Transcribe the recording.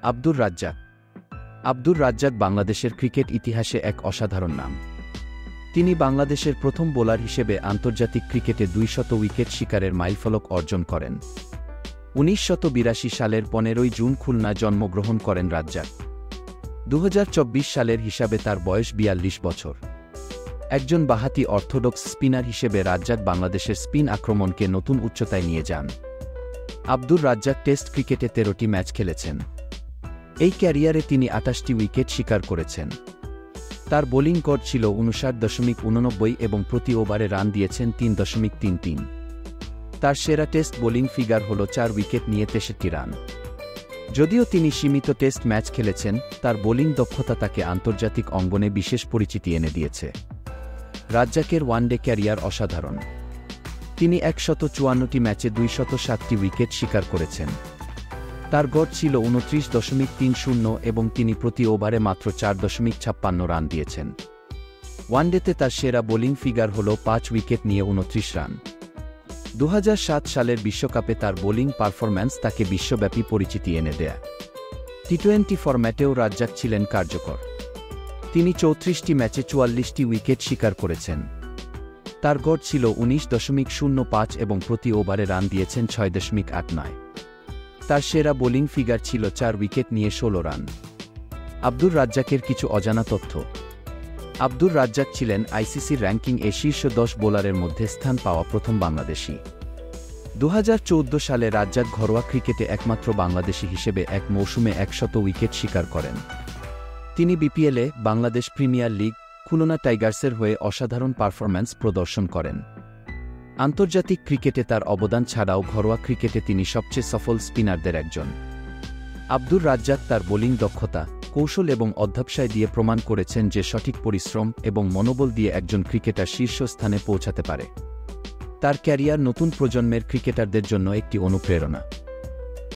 আব্দুর রাজ্জাক। আব্দুর রাজ্জাক বাংলাদেশের ক্রিকেট ইতিহাসে এক অসাধারণ নাম। তিনি বাংলাদেশের প্রথম বোলার হিসেবে আন্তর্জাতিক ক্রিকেটে 200 উইকেট শিকারের মাইলফলক অর্জন করেন। 1982 সালের 15 জুন খুলনা জন্মগ্রহণ করেন রাজ্জাক। 2024 সালের হিসাবে তার বয়স 42 বছর। একজন বাঁহাতি অর্থোডক্স স্পিনার হিসেবে রাজ্জাক বাংলাদেশের স্পিন আক্রমণকে নতুন উচ্চতায় নিয়ে যান। আব্দুর রাজ্জাক টেস্ট ক্রিকেটে 13টি ম্যাচ খেলেছেন। এই ক্যারিয়ারে তিনি 28টি উইকেট শিকার করেছেন। তার বোলিং গড় ছিল 59.89 এবং প্রতি ওভারে রান দিয়েছেন 3.33। তার সেরা টেস্ট বোলিং ফিগার হল 4 উইকেট নিয়ে 63 রান। যদিও তিনি সীমিত টেস্ট ম্যাচ খেলেছেন, তার বোলিং দক্ষতা তাকে আন্তর্জাতিক অঙ্গনে বিশেষ পরিচিতি এনে দিয়েছে। রাজ্জাকের ওয়ানডে ক্যারিয়ার অসাধারণ। তিনি 154টি ম্যাচে 207টি উইকেট শিকার করেছেন। তার গড় ছিল 29.30 এবং তিনি প্রতি ওভারে মাত্র 4.56 রান দিয়েছেন। ওয়ানডেতে তার সেরা বোলিং ফিগার হল 5 উইকেট নিয়ে 29 রান। 2007 সালের বিশ্বকাপে তার বোলিং পারফরম্যান্স তাকে বিশ্বব্যাপী পরিচিতি এনে দেয়। টি20 ফরম্যাটেও রাজ্জাক ছিলেন কার্যকর। তিনি 34টি ম্যাচে 44টি উইকেট শিকার করেছেন। তার গড় ছিল 19.05 এবং প্রতি ওভারে রান দিয়েছেন 6.89। তার সেরা বোলিং ফিগার ছিল 4 উইকেট নিয়ে 16 রান। আব্দুর রাজ্জাকের কিছু অজানা তথ্য। আব্দুর রাজ্জাক ছিলেন আইসিসির র্যাঙ্কিং-এ শীর্ষ 10 বোলারের মধ্যে স্থান পাওয়া প্রথম বাংলাদেশি। 2014 সালে রাজ্জাক ঘরোয়া ক্রিকেটে একমাত্র বাংলাদেশি হিসেবে এক মৌসুমে 100 উইকেট শিকার করেন। তিনি বিপিএলে, বাংলাদেশ প্রিমিয়ার লিগ, খুলনা টাইগার্সের হয়ে অসাধারণ পারফরম্যান্স প্রদর্শন করেন। আন্তর্জাতিক ক্রিকেটে তার অবদান ছাড়াও ঘরোয়া ক্রিকেটে তিনি সবচেয়ে সফল স্পিনারদের একজন। আব্দুর রাজ্জাক তার বোলিং দক্ষতা, কৌশল এবং অধ্যবসায় দিয়ে প্রমাণ করেছেন যে সঠিক পরিশ্রম এবং মনোবল দিয়ে একজন ক্রিকেটার শীর্ষস্থানে পৌঁছাতে পারে। তার ক্যারিয়ার নতুন প্রজন্মের ক্রিকেটারদের জন্য একটি অনুপ্রেরণা।